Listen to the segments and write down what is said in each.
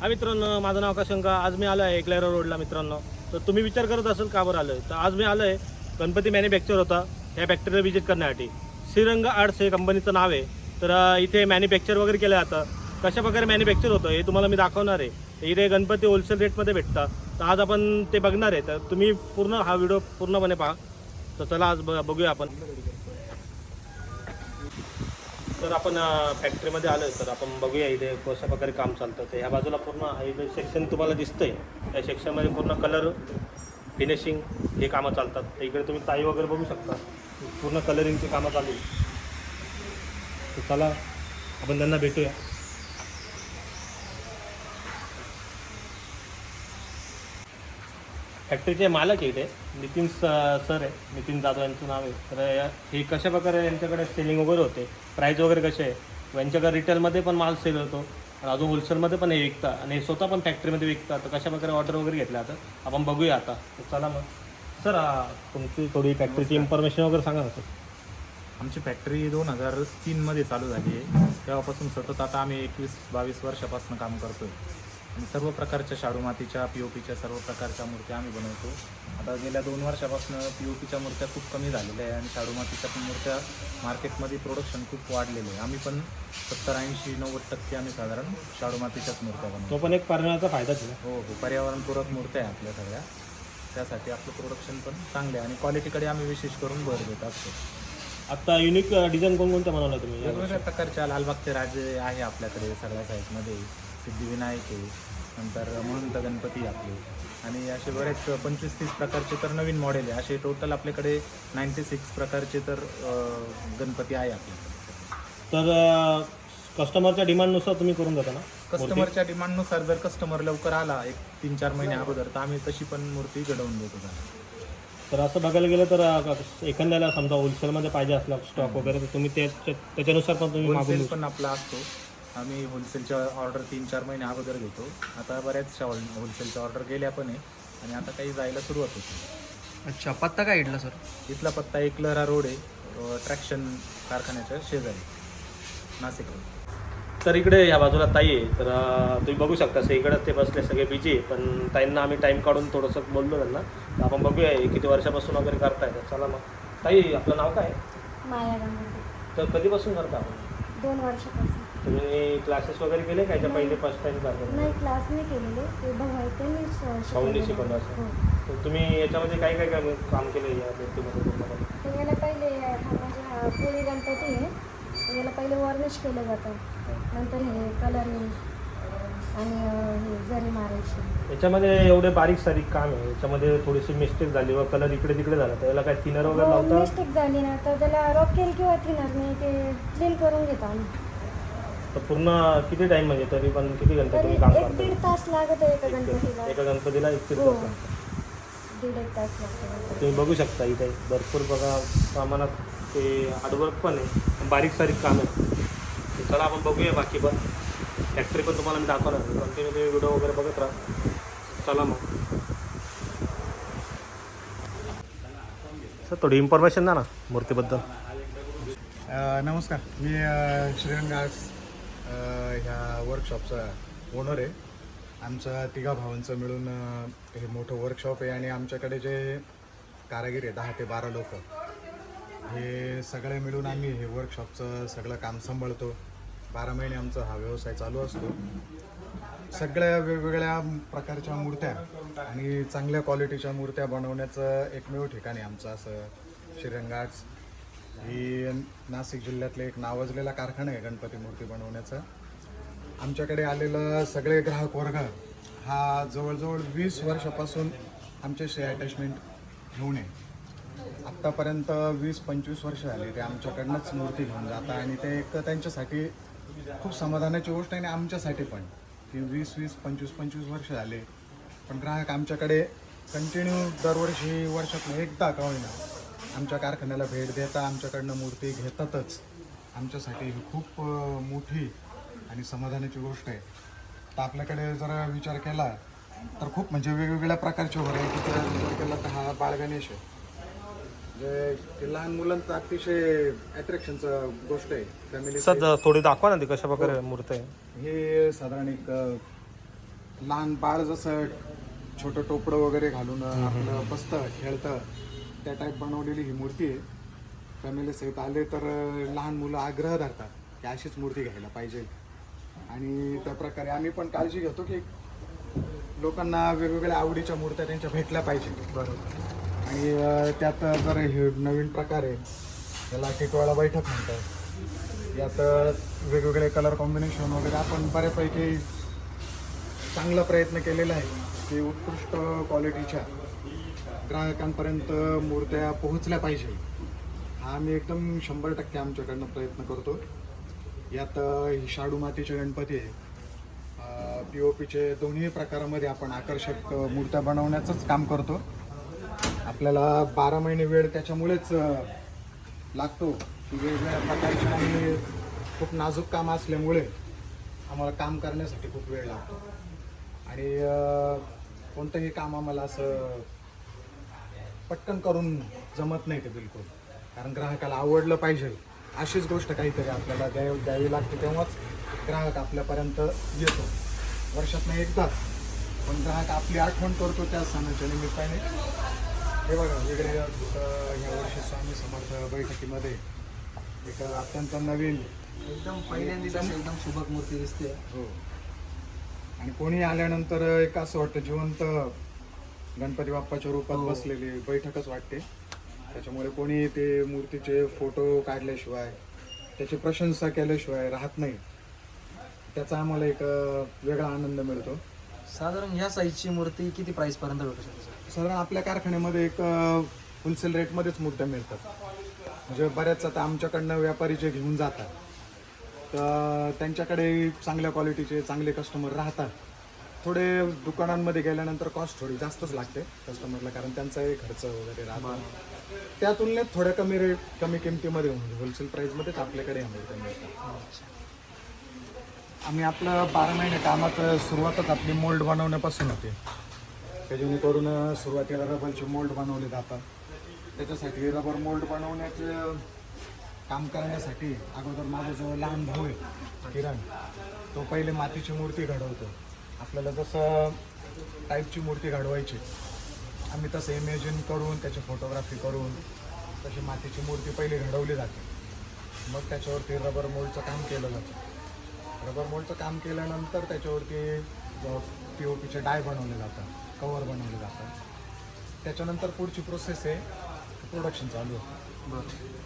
हा मित्रांनो, माझं नाव आकाश. आज मी आलो आहे एकलेरा रोडला मित्रांनो. तर तुम्ही विचार करत असाल का बरं आलो आहे, तर आज मी आलो आहे गणपती मॅन्युफॅक्चर होता या फॅक्टरीला व्हिजिट करण्यासाठी. श्रीरंग आर्ट्स हे कंपनीचं नाव आहे. तर इथे मॅन्युफॅक्चर वगैरे केलं जातं. कशा प्रकारे मॅन्युफॅक्चर होतं हे तुम्हाला मी दाखवणार आहे. इथे गणपती होलसेल रेटमध्ये भेटतात. तर आज आपण ते बघणार आहे. तर तुम्ही पूर्ण हा व्हिडिओ पूर्णपणे पहा. तर चला आज बघूया आपण. तर आपण फॅक्टरीमध्ये आलो आहे, तर आपण बघूया इथे कशा प्रकारे काम चालतं. तर ह्या बाजूला पूर्ण इथे सेक्शन तुम्हाला दिसतंय. त्या सेक्शनमध्ये पूर्ण कलर फिनिशिंग हे कामं चालतात. तर इकडे तुम्ही ताई वगैरे बघू शकता, पूर्ण कलरिंगची कामं चालू आहे. तर चला आपण त्यांना भेटूया. फॅक्टरीचे मालक आहे इथे नितीन सर आहे, नितीन जाधव यांचं नाव आहे. तर हे कशा प्रकारे यांच्याकडे सेलिंग वगैरे होते, प्राईज वगैरे कसे आहे, यांच्याकडे रिटेलमध्ये पण माल सेल होतो आणि अजून होलसेलमध्ये पण हे विकतात आणि हे स्वतः पण फॅक्टरीमध्ये विकतात. तर कशा प्रकारे ऑर्डर वगैरे घेतल्या आता आपण बघूया आता. तर चला मग सर, तुमची थोडी फॅक्टरीची इन्फॉर्मेशन वगैरे सांगा ना सर. आमची फॅक्टरी 2003मध्ये चालू झाली आहे. तेव्हापासून सतत आता आम्ही 21-22 वर्षापासून काम करतो आहे आणि सर्व प्रकारच्या शाडू मातीच्या POPच्या सर्व प्रकारच्या मूर्त्या आम्ही बनवतो. आता गेल्या 2 वर्षापासून POPच्या मूर्त्या खूप कमी झालेल्या आहे आणि शाडू मातीच्या पण मूर्त्या मार्केटमध्ये प्रोडक्शन खूप वाढलेलं आहे. आम्ही पण 70-80-90% आम्ही साधारण शाडू मातीच्याच मूर्त्या बनवतो. तो पण एक पर्यावरणाचा फायदाच आहे. हो, पर्यावरणपूरक मूर्त्या आहे आपल्या सगळ्या. त्यासाठी आपलं प्रोडक्शन पण चांगलं आहे आणि क्वालिटीकडे आम्ही विशेष करून भर देत असतो. आता युनिक डिझाईन कोणकोणत्या बनवल्या तुम्ही? वेगवेगळ्या प्रकारच्या लालबागचे राजे आहे आपल्याकडे सगळ्या साईजमध्ये. सिद्धिविनायक आहे, नंतर महंत गणपती आपले आणि असे बरेच 25-30 प्रकारचे तर नवीन मॉडेल आहे. असे टोटल आपल्याकडे 96 प्रकारचे तर गणपती आहे आपल्याकडे. तर कस्टमरच्या डिमांडनुसार तुम्ही करून देता ना? कस्टमरच्या डिमांडनुसार जर कस्टमर लवकर आला 1-3-4 महिने अगोदर तर आम्ही तशी पण मूर्ती घडवून देतो त्याला. तर असं बघायला गेलं तर एखाद्याला समजा होलसेलमध्ये पाहिजे असला स्टॉक वगैरे, तर तुम्ही त्याच्यानुसार पण तुम्ही मागून होलसेल पण आपला असतो. आम्ही होलसेलच्या ऑर्डर 3-4 महिने अगोदर घेतो. आता बऱ्याचशा होलसेलच्या ऑर्डर गेल्या पण आहे आणि आता काही जायला सुरुवात होती. अच्छा, पत्ता काय इडला सर? इथला पत्ता एकलहरा रोड आहे, ट्रॅक्शन कारखान्याच्या शेजारी, नाशिक रोड. तर इकडे या बाजूला ताई आहे. तर तुम्ही बघू शकता इकडं ते बसले सगळे बिजी आहे, पण ताईंना आम्ही टाईम काढून थोडंसं बोललो त्यांना. तर आपण बघूया किती वर्षापासून वगैरे करताय. तर चला मग ताई, आपलं नाव काय? माया गंगाधर. तर कधीपासून करता आपण? 2 वर्षापासून. तुम्ही क्लासेस वगैरे केले काय? पहिले फर्स्ट टाईम करता? नाही, क्लास नाही केलेले. ते भाऊ आहेत त्यांनी भाऊंनी शिकवलं असं. हो. तर तुम्ही याच्यामध्ये काय काय काय काम केलं या व्यक्तीमध्ये तुम्हाला? तर याला पहिले म्हणजे हा पोळी गणपती आहे. तर याला पहिले वॉर्निश केलं जातं, नंतर हे कलरिंग आणि हे जरी मारायची. याच्यामध्ये एवढे बारीक सारीक काम आहे, याच्यामध्ये थोडीशी मिस्टेक झाली व कलर इकडे तिकडे झाला तर याला काय थिनर वगैरे लावता? मिस्टेक झाली ना तर त्याला रॉकेल किंवा थिनरने ते क्लीन करून घेतो आम्ही. तर पूर्ण किती टाइम म्हणजे तरी पण किती घंटे तरी तुम्ही काम 1-1.5 तास लागत आहे एका गणपतीला. एका गणपतीला 1 हो. तास? 1.5 तास लागतो. तुम्ही बघू शकता इथे भरपूर बघा प्रमाणात ते हार्डवर्क पण आहे, बारीक सारीक काम आहे. तर चला आपण बघूया बाकी पण. फॅक्टरी पण तुम्हाला मी दाखवणार, कंटिन्यू तुम्ही व्हिडिओ वगैरे बघत राहा. चला मग सर, थोडी इन्फॉर्मेशन द्या ना मूर्तीबद्दल. नमस्कार, मी श्रीरंग आर्ट्स ह्या वर्कशॉपचा ओनर आहे. आमचं 3 भावांचं मिळून हे मोठं वर्कशॉप आहे आणि आमच्याकडे जे कारागीर आहे 10 ते 12 लोक, हे सगळे मिळून आम्ही हे वर्कशॉपचं सगळं काम सांभाळतो. 12 महिने आमचा हा व्यवसाय चालू असतो. सगळ्या वेगवेगळ्या प्रकारच्या मूर्त्या आणि चांगल्या क्वालिटीच्या मूर्त्या बनवण्याचं एकमेव ठिकाण आहे आमचं असं श्रीरंग आर्ट्स. ही नाशिक जिल्ह्यातले एक नावाजलेला कारखाना आहे गणपती मूर्ती बनवण्याचा. आमच्याकडे आलेला सगळे ग्राहक वर्ग हा जवळजवळ 20 वर्षापासून आमच्याशी अटॅचमेंट घेऊन आहे. आत्तापर्यंत 20-25 वर्ष झाली ते आमच्याकडनंच मूर्ती घेऊन जातात आणि ते एक त्यांच्यासाठी खूप समाधानाची गोष्ट आहे आणि आमच्यासाठी पण की 20-25 वर्ष झाले पण ग्राहक आमच्याकडे कंटिन्यू दरवर्षी वर्षातून एकदा का होईना आमच्या कारखान्याला भेट देता, आमच्याकडनं मूर्ती घेतातच. आमच्यासाठी ही खूप मोठी आणि समाधानाची गोष्ट आहे. तर आपल्याकडे जर विचार केला तर खूप म्हणजे वेगवेगळ्या प्रकारच्या व्हरायटीचा विचार केला तर हा बाळ गणेश आहे. जे लहान मुलांचं अतिशय अट्रॅक्शनचं गोष्ट आहे. फॅमिली सर थोडी दाखवा ना ती कशा प्रकारे मूर्ती आहे. हे साधारण एक लहान बाळ जसं छोटं टोपडं वगैरे घालून आपलं बसतं खेळतं त्या टाईप बनवलेली ही मूर्ती आहे. फॅमिली सहित आले तर लहान मुलं आग्रह धरतात की अशीच मूर्ती घ्यायला पाहिजे. आणि त्या प्रकारे आम्ही पण काळजी घेतो की लोकांना वेगवेगळ्या आवडीच्या मूर्त्या त्यांच्या भेटल्या पाहिजे. बरोबर. आणि त्यात जर हे नवीन प्रकार आहे त्याला टिटवाळा बैठक म्हणतात. यात वेगवेगळे कलर कॉम्बिनेशन वगैरे आपण बऱ्यापैकी चांगला प्रयत्न केलेला आहे की उत्कृष्ट क्वालिटीच्या ग्राहकांपर्यंत मूर्त्या पोहोचल्या पाहिजे. हा आम्ही एकदम 100% आमच्याकडनं प्रयत्न करतो. यात ही शाडू मातीचे गणपती आहे. POPचे दोन्ही प्रकारामध्ये आपण आकर्षक मूर्त्या बनवण्याचंच काम करतो. आपल्याला 12 महिने वेळ त्याच्यामुळेच लागतो की वेगवेगळ्या प्रकारचे आणि खूप नाजूक काम असल्यामुळे आम्हाला काम करण्यासाठी खूप वेळ लागतो. आणि कोणतंही काम आम्हाला असं पटकन करून जमत नाही ते बिलकुल. कारण ग्राहकाला आवडलं पाहिजे अशीच गोष्ट काहीतरी आपल्याला द्यावी लागते तेव्हाच ग्राहक आपल्यापर्यंत येतो. वर्षातनं एकदाच पण ग्राहक आपली आठवण करतो त्या सणाच्या निमित्ताने. हे बघा वेगळे या वर्षी स्वामी समर्थ बैठकीमध्ये एक अत्यंत नवीन एकदम पहिल्यांदा एकदम सुबक मूर्ती दिसते. हो. आणि कोणी आल्यानंतर एक असं वाटतं जिवंत गणपती बाप्पाच्या रूपात बसलेली बैठकच वाटते. त्याच्यामुळे कोणी ते मूर्तीचे फोटो काढल्याशिवाय त्याची प्रशंसा केल्याशिवाय राहत नाही. त्याचा आम्हाला एक वेगळा आनंद मिळतो. साधारण ह्या साईजची मूर्ती किती प्राइस पर्यंत भेटू शकते? साधारण आपल्या कारखान्यामध्ये एक होलसेल रेटमध्येच मूर्त्या मिळतात. म्हणजे बऱ्याच आता आमच्याकडनं व्यापारी जे घेऊन जातात तर त्यांच्याकडे चांगल्या क्वालिटीचे चांगले कस्टमर राहतात. थोडे दुकानांमध्ये गेल्यानंतर कॉस्ट थोडी जास्तच लागते कस्टमरला कारण त्यांचाही खर्च वगैरे राहतो. त्या तुलनेत थोड्या कमी किमतीमध्ये म्हणजे होलसेल प्राईसमध्येच आपल्याकडे ह्या मूर्त्या मिळतात. आम्ही आपलं 12 महिने कामाचं सुरुवातच आपली मोल्ड बनवण्यापासून होते. जेणेकरून सुरुवातीला रबरचे मोल्ड बनवले जातात. त्याच्यासाठी रबर मोल्ड बनवण्याचं काम करण्यासाठी अगोदर माझा जो लहान भाऊ आहे किरण तो पहिले मातीची मूर्ती घडवतो. आपल्याला जसं टाईपची मूर्ती घडवायची आम्ही तसं इमेजिन करून त्याची फोटोग्राफी करून तशी मातीची मूर्ती पहिली घडवली जाते. मग त्याच्यावरती रबर मोल्डचं काम केलं जातं. रबर मोल्डचं काम केल्यानंतर त्याच्यावरती POPचे डाय बनवले जातात, कवर बनवले जातात. त्याच्यानंतर पुढची प्रोसेस आहे प्रोडक्शन चालू होतं.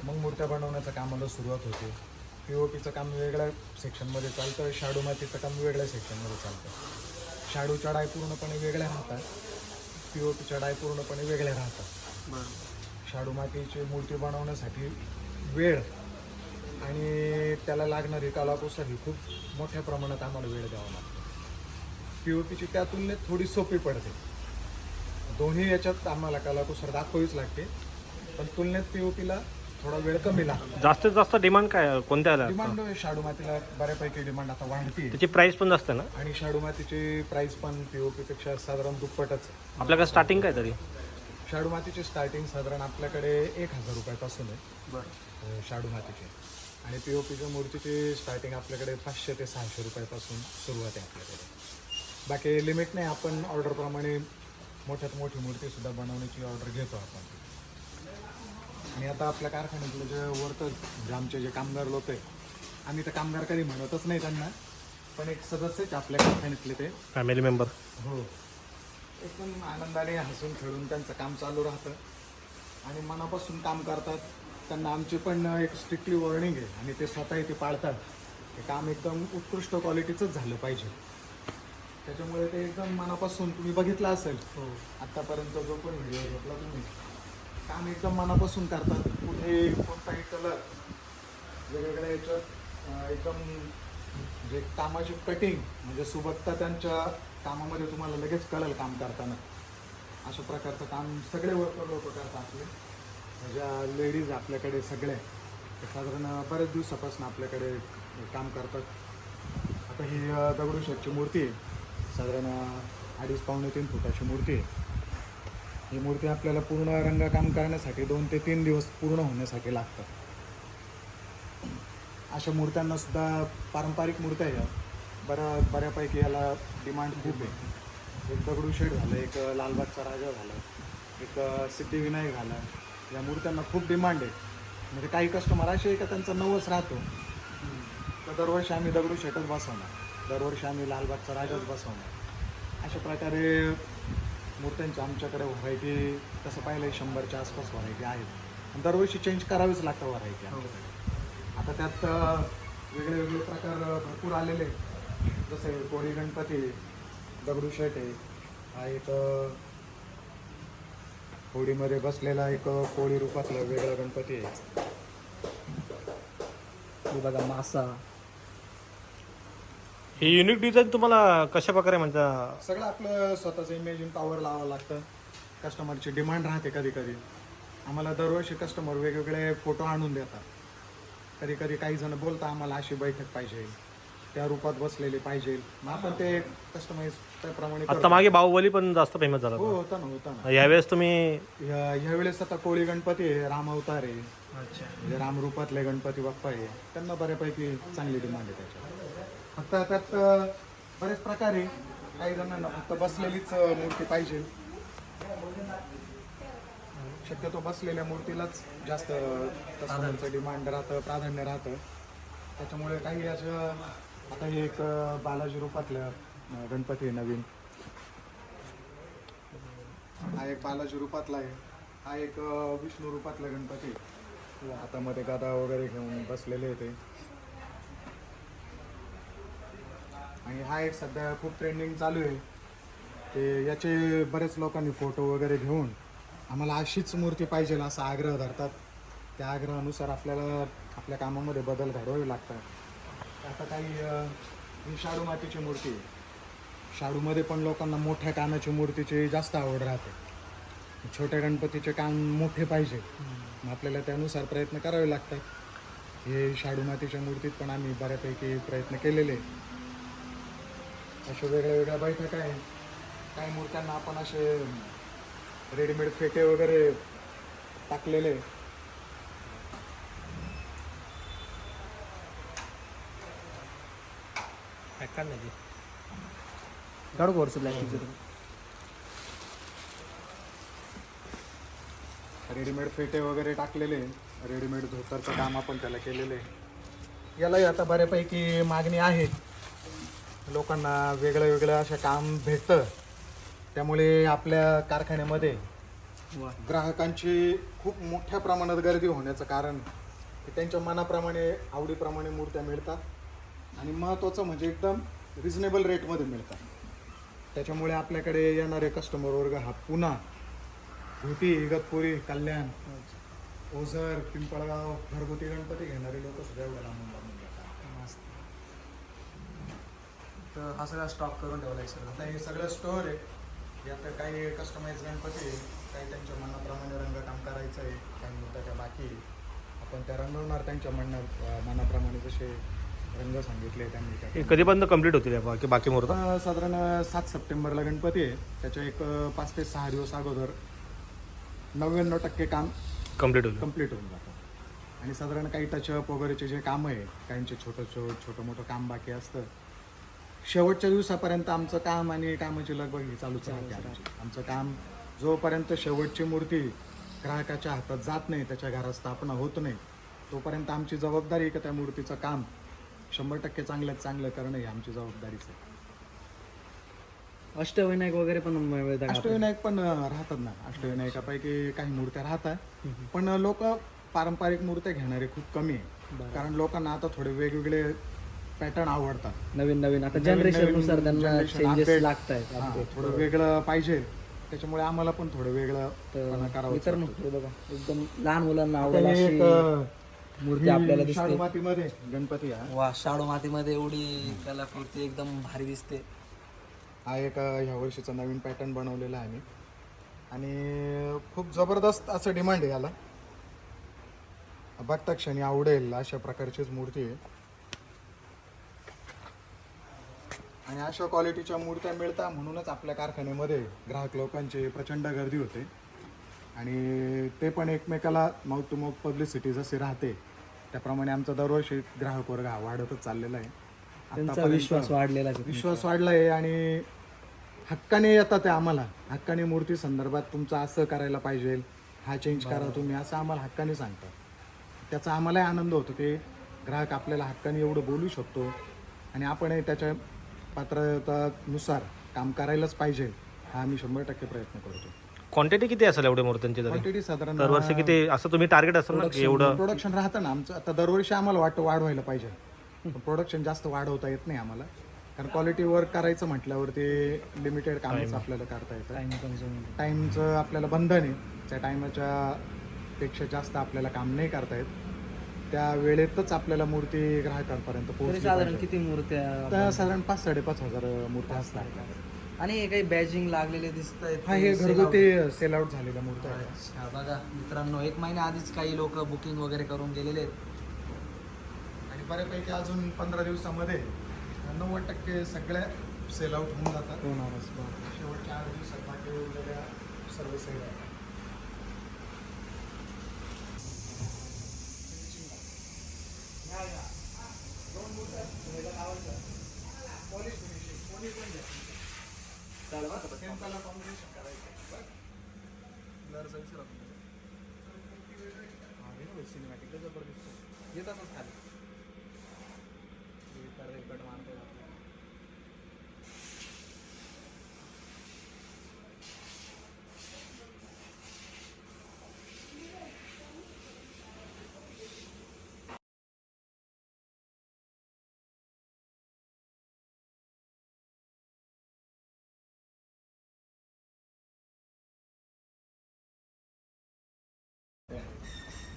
मग मूर्त्या बनवण्याचं कामाला सुरुवात होते. POPचं काम वेगळ्या सेक्शनमध्ये चालतं, शाडू मातीचं काम वेगळ्या सेक्शनमध्ये चालतं. शाडूच्या डाय पूर्णपणे वेगळ्या राहतात, POPच्या डाय पूर्णपणे वेगळ्या राहतात. शाडू मातीची मूर्ती बनवण्यासाठी वेळ आणि त्याला लागणारी कलाकुसर ही खूप मोठ्या प्रमाणात आम्हाला वेळ द्यावा लागतो. POPची त्या तुलनेत थोडी सोपी पडते. दोन्ही याच्यात आम्हाला कलाकुसर दाखवावीच लागते पण तुलनेत POPला थोडा वेळ कमी लागतो. जास्तीत जास्त डिमांड काय कोणत्या डिमांड शाडू मातीला बऱ्यापैकी डिमांड आता वाढते त्याची प्राइस पण जास्त ना? आणि शाडू मातीची प्राइस पण POPपेक्षा साधारण दुप्पटच. आपल्याकडे स्टार्टिंग काय तरी? शाडू मातीची स्टार्टिंग साधारण आपल्याकडे 1000 रुपयापासून आहे शाडू मातीची. आणि POPच्या मूर्तीची स्टार्टिंग आपल्याकडे 500 ते 600 रुपयापासून सुरुवात आहे आपल्याकडे. बाकी लिमिट नाही. आपण ऑर्डरप्रमाणे मोठ्यात मोठी मूर्तीसुद्धा बनवण्याची ऑर्डर घेतो आपण. आणि आता आपल्या कारखान्यातले जे वर्कर्स म्हणजे आमचे जे कामगार लोक आहे आम्ही तर कामगार कधी म्हणतच नाही त्यांना पण एक सदस्यच आपल्या कारखान्यातले ते फॅमिली मेंबर. हो. एकदम आनंदाने हसून खेळून त्यांचं काम चालू राहतं आणि मनापासून काम करतात. त्यांना आमची पण एक स्ट्रिक्टली वॉर्निंग आहे आणि ते स्वतःही ते पाळतात. ते काम एकदम उत्कृष्ट क्वालिटीचंच झालं पाहिजे. त्याच्यामुळे ते एकदम मनापासून तुम्ही बघितलं असेल आत्तापर्यंत जो पण व्हिडिओ घेतला तुम्ही काम एकदम मनापासून करतात. कुठे कोणताही कलर वेगवेगळ्या याच्यात एकदम म्हणजे कामाची कटिंग म्हणजे सुबकता त्यांच्या कामामध्ये तुम्हाला लगेच कळेल काम करताना. अशा प्रकारचं काम सगळे वर्कर लोक करतात आपले. ज्या लेडीज आपल्याकडे सगळ्या साधारण बऱ्याच दिवसापासून आपल्याकडे काम करतात. आता ही दगडूशेठची मूर्ती आहे. साधारण 2.5-3 फुटाची मूर्ती आहे. ही मूर्ती आपल्याला पूर्ण रंगकाम करण्यासाठी 2 ते 3 दिवस पूर्ण होण्यासाठी लागतात. अशा मूर्त्यांना सुद्धा पारंपरिक मूर्त्या ह्या बऱ्यापैकी याला डिमांड खूप आहे. एक दगडूशेठ झालं, एक लालबागचा राजा झाला, एक सिद्धिविनायक झाला. या मूर्त्यांना खूप डिमांड आहे. म्हणजे काही कस्टमर असे आहे का त्यांचा नवस राहतो, तर दरवर्षी आम्ही दगडूशेठच बसवणार, दरवर्षी आम्ही लालबागचा राजाच बसवणार. अशा प्रकारे मूर्त्यांची आमच्याकडे व्हरायटी तसं पाहिलं 100च्या आसपास व्हरायटी आहेत. आणि दरवर्षी चेंज करावीच लागतं व्हरायटी आमच्याकडे. आता त्यात वेगळे वेगळे प्रकार भरपूर आलेले, जसे कोळी गणपती, दगडूशेठ आहे, हा एक होडीमध्ये बसलेला एक कोळी रूपातला वेगळा गणपती आहे. हे बघा मासा. ही युनिक डिझाईन तुम्हाला कशा प्रकारे म्हणता? सगळं आपलं स्वतःचं इमेजिन पॉवर लावावं लागतं. कस्टमरची डिमांड राहते. कधी कधी आम्हाला दरवर्षी कस्टमर वेगवेगळे फोटो आणून देतात. कधी कधी काही जण बोलतात आम्हाला अशी बैठक पाहिजे, त्या रूपात बसलेली पाहिजे, मग आपण ते कस्टमाइज त्याप्रमाणे आता करतो. मागे बाहुबली पण जास्त फेमस झाला हो होता. होता ना. यावेळेस तुम्ही ह्यावेळेस आता कोळी गणपती आहे, राम अवतार आहे, म्हणजे राम रूपातले गणपती बाप्पा आहे, त्यांना बऱ्यापैकी चांगली डिमांड आहे त्याच्यावर. फक्त त्यात बरेच प्रकार आहे. काही जणांना फक्त बसलेलीच मूर्ती पाहिजे, शक्यतो बसलेल्या मूर्तीलाच जास्त कस्टमरचं डिमांड राहतं, प्राधान्य राहतं. त्याच्यामुळे काही असं आता हे एक बालाजी रूपातलं गणपती आहे नवीन, हा एक बालाजी रूपातला आहे, हा एक विष्णू रूपातला गणपती, हातामध्ये गदा वगैरे घेऊन बसलेले आहे ते. आणि हा एक सध्या खूप ट्रेंडिंग चालू आहे ते. याचे बरेच लोकांनी फोटो वगैरे घेऊन आम्हाला अशीच मूर्ती पाहिजे असा आग्रह धरतात. त्या आग्रहानुसार आपल्याला आपल्या कामामध्ये बदल घडवावे लागतात. आता काही ही शाडू मातीची मूर्ती आहे. शाडूमध्ये पण लोकांना मोठ्या कानाची मूर्तीची जास्त आवड राहते. छोट्या गणपतीचे कान मोठे पाहिजे, मग आपल्याला त्यानुसार प्रयत्न करावे लागतात. हे शाडू मातीच्या मूर्तीत पण आम्ही बऱ्यापैकी प्रयत्न केलेले. अशा वेगळ्या वेगळ्या बैठका आहे. काही मूर्त्यांना आपण असे रेडीमेड फेटे वगैरे टाकलेले. काढू कोर्स ब्लॅक. रेडीमेड फेटे वगैरे टाकलेले, रेडीमेड धोतरचं काम आपण त्याला केलेलं आहे. यालाही आता बऱ्यापैकी मागणी आहे. लोकांना वेगळं वेगळं असं काम भेटतं, त्यामुळे आपल्या कारखान्यामध्ये ग्राहकांची खूप मोठ्या प्रमाणात गर्दी होण्याचं कारण की त्यांच्या मनाप्रमाणे आवडीप्रमाणे मूर्त्या मिळतात आणि महत्त्वाचं म्हणजे एकदम रिझनेबल रेटमध्ये मिळतात. त्याच्यामुळे आपल्याकडे येणारे कस्टमर वर्ग हा पुन्हा घोटी, इगतपुरी, कल्याण, ओझर, पिंपळगाव, घरगुती गणपती घेणारे लोक सुद्धा एवढ्या लांबून येतात. तर हा सगळा स्टॉक करून ठेवला आहे सर. आता हे सगळं स्टोअर आहे. यात काही कस्टमाइज गणपती आहे, काही त्यांच्या मनाप्रमाणे रंगकाम करायचं आहे, काही मुद्दा बाकी आहे. आपण त्या रंगवणार त्यांच्या मनाप्रमाणे जसे रंग सांगितले त्यांनी त्या. कधीपर्यंत कंप्लीट होतील बाकी मुहूर्त? साधारण 7 सप्टेंबरला गणपती आहे. त्याच्या एक 5 ते 6 दिवस अगोदर 99% काम कंप्लीट होईल. कंप्लीट होऊन जातं. आणि साधारण काही टचअप वगैरेचे जे कामं आहे, काहींचे छोटं मोठं काम बाकी असतं, शेवटच्या दिवसापर्यंत आमचं काम आणि कामाची लगबग ही चालूच राहते. आमचं काम जोपर्यंत शेवटची मूर्ती ग्राहकाच्या हातात जात नाही, त्याच्या घरात स्थापना होत नाही, तोपर्यंत आमची जबाबदारी आहे की त्या मूर्तीचं काम 100% चांगल्यात चांगलं करणं ही आमची जबाबदारीच आहे. अष्टविनायक वगैरे पण मिळतात का? अष्टविनायक पण राहतात ना. अष्टविनायकापैकी काही मूर्त्या राहतात, पण लोक पारंपरिक मूर्त्या घेणारे खूप कमी आहे. कारण लोकांना आता थोडे वेगवेगळे पॅटर्न आवडतात. नवीन आता नवीन- जनरेशन नुसार नवीन त्यांना generation चेंजेस update. लागत आहेत. हां, थोडं वेगळं पाहिजे, त्याच्यामुळे आम्हाला पण थोडं वेगळं करावं. मित्रांनो हे बघा, एकदम लहान मुलांना आता आवडेल हे अशी एक मूर्ती आपल्याला ही शाडू दिसते. मातीमध्ये गणपती हा. वा, शाडू मातीमध्ये एवढी कलाकृती एकदम भारी दिसते. हा एक ह्या वर्षीचा नवीन पॅटर्न बनवलेला आहे आम्ही आणि खूप जबरदस्त असं डिमांड आहे याला. बघता क्षणी आवडेल अशा प्रकारचीच मूर्ती आहे आणि अशा क्वालिटीच्या मूर्त्या मिळतात म्हणूनच आपल्या कारखान्यामध्ये ग्राहक लोकांची प्रचंड गर्दी होते आणि ते पण एकमेकाला माउथ टू माउथ पब्लिसिटी जशी राहते त्याप्रमाणे आमचा दरवर्षी ग्राहक वर्ग हा वाढतच चाललेला आहे. त्यांचा आतापर्यंत विश्वास वाढलेला आहे. विश्वास वाढला आहे आणि हक्काने येतात ते आम्हाला. हक्काने मूर्ती संदर्भात तुमचं असं करायला पाहिजे, हा चेंज करा तुम्ही, असं आम्हाला हक्काने सांगतात. त्याचा आम्हालाही आनंद होतो की ग्राहक आपल्याला हक्काने एवढं बोलू शकतो आणि आपणही त्याच्या पात्रतेनुसार काम करायलाच पाहिजे, हा आम्ही 100% प्रयत्न करतो. क्वांटिटी किती असेल एवढे मूर्त्यांची तरी क्वांटिटी साधारण दरवर्षी किती असं तुम्ही टार्गेट असेल ना की एवढं? प्रोडक्शन राहतं ना आमचं. आता दरवर्षी आम्हाला वाढवायला पाहिजे, पण प्रोडक्शन जास्त वाढवता येत नाही आम्हाला, कारण क्वालिटी वर्क करायचं म्हटल्यावर ते लिमिटेड कामच आपल्याला करता येतं. Time consume. टाईमचं आपल्याला बंधन आहे, त्या टायमाच्या पेक्षा जास्त आपल्याला काम नाही करता येत. त्या वेळेतच आपल्याला मूर्ती ग्राहकांपर्यंत तरी पोहोचली साधारण पाहिजे. किती मूर्त्या तर साधारण 5-5.5 हजार मूर्त्या असतात. आणि हे काही बॅजिंग लागलेले दिसत आहेत? हा, हे घरगुती सेल आउट झालेल्या मूर्त्या आहेत. अच्छा, बघा मित्रांनो, 1 महिन्या आधीच काही लोक बुकिंग वगैरे करून गेलेले आहेत. आणि बऱ्यापैकी अजून 15 दिवसामध्ये 90% सगळ्या सेल आउट होऊन जातात. शेवटच्या 8 दिवसात बाकी उरलेल्या सर्व सेल आहेत. येतातच खाली.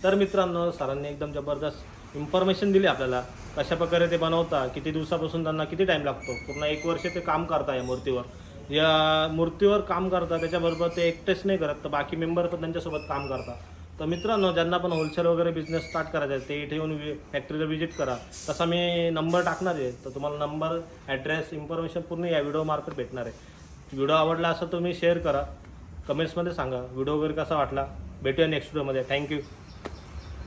तर मित्रांनो, सरांनी एकदम जबरदस्त इन्फॉर्मेशन दिली आपल्याला, कशा प्रकारे ते बनवता, किती दिवसापासून त्यांना किती टाईम लागतो. पूर्ण 1 वर्ष ते काम करता या मूर्तीवर. या मूर्तीवर काम करता, त्याच्याबरोबर ते एकटेच नाही करत, तर बाकी मेंबर पण त्यांच्यासोबत काम करतात. तर मित्रांनो, ज्यांना पण होलसेल वगैरे बिझनेस स्टार्ट करायचा आहे ते इथे येऊन फॅक्टरीला व्हिजिट करा. तसा मी नंबर टाकणार आहे, तर तुम्हाला नंबर, ॲड्रेस, इन्फॉर्मेशन पूर्ण या व्हिडिओमार्फत भेटणार आहे. व्हिडिओ आवडला असं तुम्ही शेअर करा, कमेंट्समध्ये सांगा व्हिडिओ वगैरे कसा वाटला. भेटूया नेक्स्ट व्हिडिओमध्ये. थँक्यू.